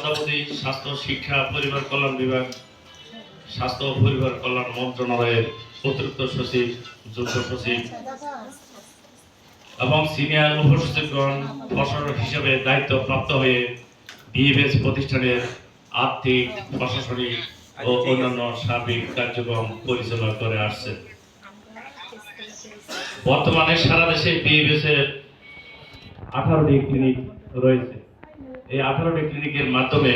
সভাপতি, স্বাস্থ্য শিক্ষা পরিবার কল্যাণ বিভাগ, স্বাস্থ্য ও পরিবার কল্যাণ মন্ত্রণালয়ের অতিরিক্ত সচিব, যুগ্ম সচিব এবং সিনিয়র উপসচিবগণ প্রশাসক হিসেবে দায়িত্বপ্রাপ্ত হয়ে বিএফএস প্রতিষ্ঠানের আর্থিক, প্রশাসনিক ও অন্যান্য সার্বিক কার্যক্রম পরিচালনা করে আসছে। বর্তমানে সারা দেশে বিএফএস এর 18টি ক্লিনিক রয়েছে। এই 18টি ক্লিনিকের মাধ্যমে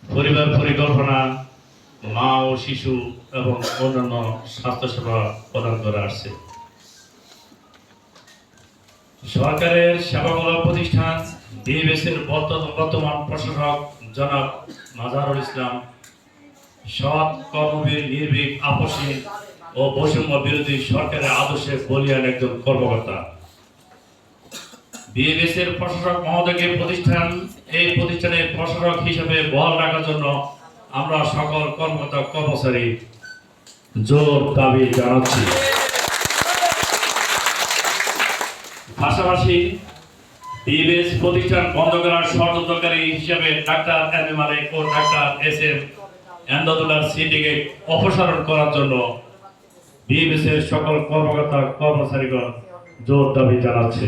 পরিবার পরিকল্পনা, মা ও শিশু এবং অন্যান্য স্বাস্থ্যসেবা প্রদান করে আসছে। সরকারের সেবামূলক প্রতিষ্ঠান বিএফএস এর বর্তমান প্রশাসক জনাব মাজারুল ইসলাম সৎ, কর্মবীর, নির্ভীক, আপসহীন ও বৈষম্য বিরোধী সরকারের আদর্শে বলিয়ান একজন কর্মকর্তা। বিএফএস এর প্রশাসক মহোদয়কে এই প্রতিষ্ঠানের প্রশাসক হিসেবে বহাল রাখার জন্য আমরা সকল কর্মকর্তা কর্মচারী জোর দাবি জানাচ্ছি। পাশাপাশি বিএফএস প্রতিষ্ঠান বন্ধ করার ষড়যন্ত্রকারী হিসেবে doctor M A Malik O doctor S M এমদাদুল্লাহর সিটিকে অপসারণ করার জন্য বিএফএস এর সকল কর্মকর্তা কর্মচারীগণ জোর দাবি জানাচ্ছে।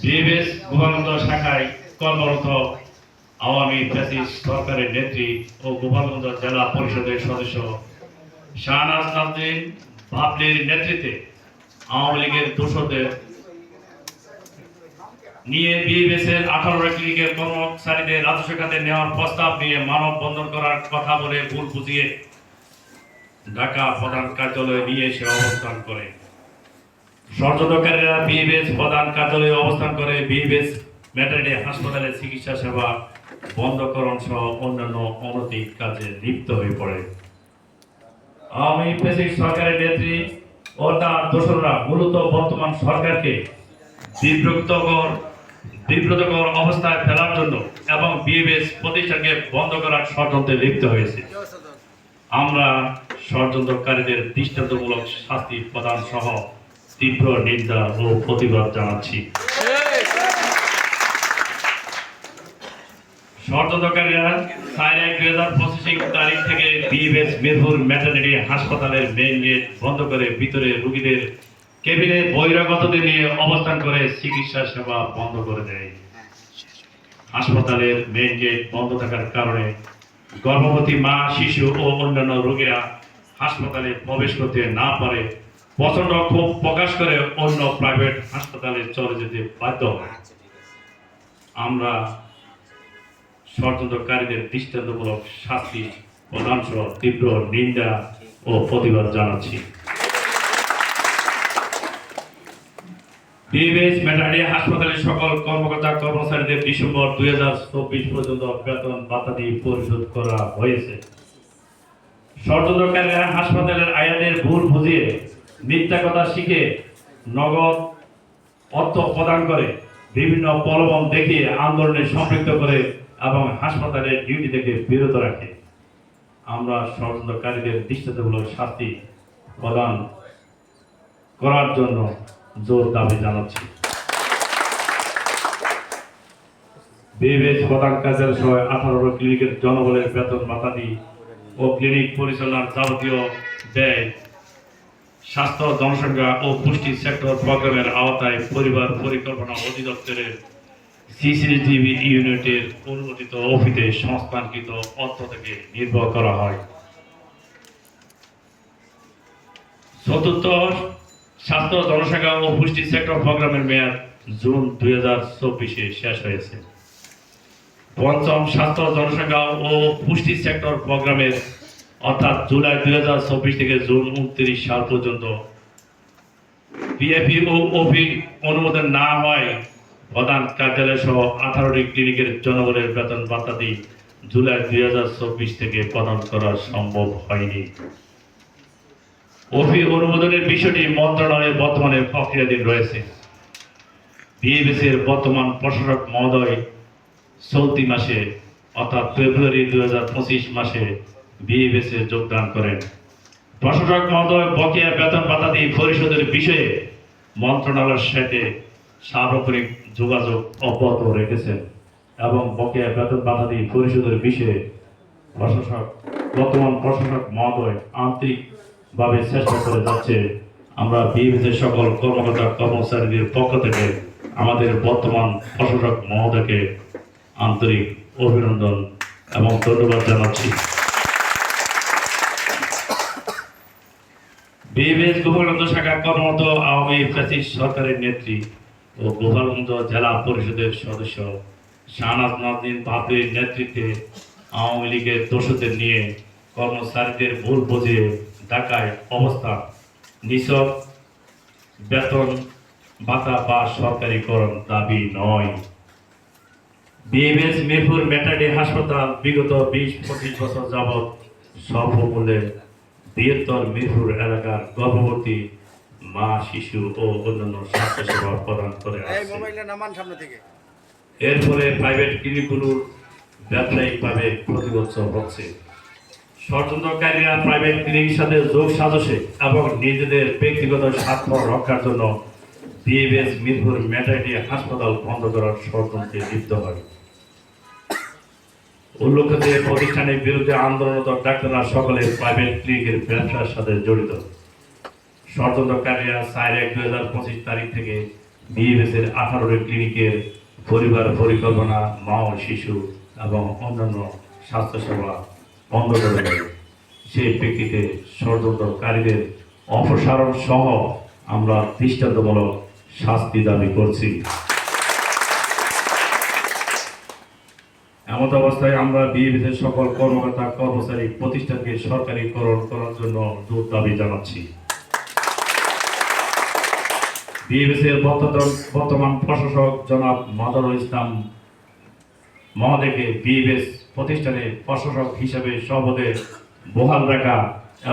বিএফএস গোপালগঞ্জ শাখায় কর্মরত আওয়ামী ফ্যাসিস্ট সরকারের নেত্রী ও গোপালগঞ্জ জেলা পরিষদের সদস্য শাহনাজ নাজনীন বাবলির নেতৃত্বে আওয়ামী লীগের দোসরদের নিয়ে বিএফএস এর 18 ক্লিনিকের কর্মচারীদের রাজস্ব খাতে নেওয়ার প্রস্তাব নিয়ে মানববন্ধন করার কথা বলে ভুল বুঝিয়ে ঢাকা প্রধান কার্যালয়ে নিয়ে এসে অবস্থান করে। ষড়যন্ত্রকারীরা বিএফএস প্রধান কার্যালয়ে অবস্থান করে বিএফএস ম্যাটারনিটি হাসপাতালে চিকিৎসা সেবা বন্ধকরণ সহ অন্যান্য অনৈতিক কাজে লিপ্ত হয়ে পড়ে। আওয়ামী ফ্যাসিস্ট সরকারের নেত্রী ও তার দোসররা মূলত বর্তমান সরকারকে বিব্রতকর অবস্থায় ফেলার জন্য এবং বিএফএস প্রতিষ্ঠানকে বন্ধ করার ষড়যন্ত্রে লিপ্ত হয়েছে। আমরা ষড়যন্ত্রকারীদের দৃষ্টান্তমূলক শাস্তি প্রদান সহ তীব্র নিন্দা ও প্রতিবাদ জানাচ্ছি। ষড়যন্ত্রকারীরা 4/1/2025 তারিখ থেকে বিএফএস মিরপুর ম্যাটারনিটি হাসপাতালের মেইন গেট বন্ধ করে ভিতরে রোগীদের কেবিনে বহিরাগতদের নিয়ে অবস্থান করে চিকিৎসা সেবা বন্ধ করে দেয়। হাসপাতালের মেইন গেট বন্ধ থাকার কারণে গর্ভবতী মা, শিশু ও অন্যান্য রোগীরা হাসপাতালে প্রবেশ করতে না পারে প্রচন্ড ক্ষোভ প্রকাশ করে অন্য প্রাইভেট হাসপাতালে চলে যেতে বাধ্য হয়। আমরা ষড়যন্ত্রকারীদের দৃষ্টান্তমূলক শাস্তি প্রদান সহ তীব্র নিন্দা ও প্রতিবাদ জানাচ্ছি। বিএফএস ম্যাটারনিটি হাসপাতালের সকল কর্মকর্তা কর্মচারীদের ডিসেম্বর 2024 পর্যন্ত বেতন ভাতাদি পরিশোধ করা হয়েছে। ষড়যন্ত্রকারীরা হাসপাতালের আইনের ভুল বুঝিয়ে মিথ্যা কথা শিখে নগদ অর্থ প্রদান করে বিভিন্ন প্রলোভন দেখিয়ে আন্দোলনে সম্পৃক্ত করে এবং হাসপাতালের ডিউটি থেকে বিরত রাখে। আমরা ষড়যন্ত্রকারীদের দৃষ্টান্তমূলক শাস্তি প্রদান করার জন্য জোর দাবি জানাচ্ছি। বিএফএস প্রধান কার্যালয় সহ 18 ক্লিনিকের জনবলের বেতন ভাতাদি ও ক্লিনিক পরিচালনার যাবতীয় ব্যয় স্বাস্থ্য, জনসংখ্যা ও পুষ্টি সেক্টর প্রোগ্রামের আওতায় পরিবার পরিকল্পনা অধিদপ্তরের সিসিটিভি ইউনিটের অনুমোদিত অফিসে সংস্থানকৃত অর্থ থেকে নির্ভর করা হয়। চতুর্থ, স্বাস্থ্য, জনসংখ্যা ও পুষ্টি সেক্টর প্রোগ্রামের মেয়াদ জুন 2024 শেষ হয়েছে। পঞ্চম, স্বাস্থ্য, জনসংখ্যা ও পুষ্টি সেক্টর প্রোগ্রামের অর্থাৎ জুলাই 2024 থেকে জুন 29 সাল পর্যন্ত পিএফি ও ওপি অনুমোদন না হয় প্রধান কার্যালয় সহ 18টি ক্লিনিকের জনগণের বেতন ভাতাদি জুলাই 2024 থেকে প্রদান করা সম্ভব হয়নি। ওপি অনুমোদনের বিষয়টি মন্ত্রণালয়ে বর্তমানে প্রক্রিয়াধীন রয়েছে। বিএফএস এর বর্তমান প্রশাসক মহোদয় চলতি মাসে অর্থাৎ ফেব্রুয়ারি 2025 মাসে বিএফএস এ যোগদান করেন। প্রশাসক মহোদয় বকেয়া বেতন ভাতাদি পরিশোধের বিষয়ে মন্ত্রণালয়ের সাথে সার্বক্ষণিক যোগাযোগ অব্যাহত রেখেছেন এবং বকেয়া বেতন বাধাদি পরিশোধের বিষয়ে বর্তমান প্রশাসক মহোদয় আন্তরিকভাবে চেষ্টা করে যাচ্ছে। আমরা বিএমএসের সকল কর্মকর্তা কর্মচারীদের পক্ষ থেকে আমাদের বর্তমান প্রশাসক মহোদয়কে আন্তরিক অভিনন্দন এবং ধন্যবাদ জানাচ্ছি। বিএমএস গোপালগঞ্জ শাখা কর্মরত আওয়ামী ফ্যাসিস্ট সরকারের নেত্রী ও গোপালগঞ্জ জেলা পরিষদের সদস্য শাহনাজ নাজনীন বাবরির নেতৃত্বে আওয়ামী লীগের দোষদের নিয়ে কর্মচারীদের ভুল বুঝে ঢাকায় অবস্থা নিছক বেতন ভাতা বা সরকারিকরণ দাবি নয়। বিএমএস মিরপুর ম্যাটারনিটি হাসপাতাল বিগত 20-25 বছর যাবৎ স্বল্পমূল্যে বৃহত্তর মিরপুর এলাকার গর্ভবতী মা, শিশু ও অন্যান্য স্বাস্থ্যসেবা প্রদান করে আসছে। এর ফলে প্রাইভেট ক্লিনিকগুলোর ব্যবসায়িকভাবে ক্ষতিগ্রস্ত হচ্ছে। ষড়যন্ত্রকারীরা প্রাইভেট ক্লিনিকের সাথে যোগ সাজসে এবং নিজেদের ব্যক্তিগত স্বার্থ রক্ষার জন্য বিএমএস মিরপুর ম্যাটারনিটি হাসপাতাল বন্ধ করার ষড়যন্ত্রে লিপ্ত হয়। উল্লেখ্য যে প্রতিষ্ঠানের বিরুদ্ধে আন্দোলনরত ডাক্তাররা সকলে প্রাইভেট ক্লিনিকের ব্যবসার সাথে জড়িত। ষড়যন্ত্রকারীরা 4/1/2025 তারিখ থেকে বিএমএস এর 18টি ক্লিনিকের পরিবার পরিকল্পনা, মা ও শিশু এবং অন্যান্য স্বাস্থ্যসেবা বন্ধ করে দেয়। সেই প্রেক্ষিতে ষড়যন্ত্রকারীদের অপসারণ সহ আমরা দৃষ্টান্তমূলক শাস্তি দাবি করছি। এমত অবস্থায় আমরা বিএমএস এর সকল কর্মকর্তা কর্মচারী প্রতিষ্ঠানকে সরকারিকরণ করার জন্য জোর দাবি জানাচ্ছি। বিএমএস এর বর্তমান প্রশাসক জনাব মাদারুল ইসলাম মহোদয়কে বিএমএস প্রতিষ্ঠানের প্রশাসক হিসেবে সর্বদে বহাল রাখা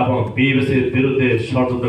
এবং বিএমএস এর বিরুদ্ধে ষড়যন্ত্র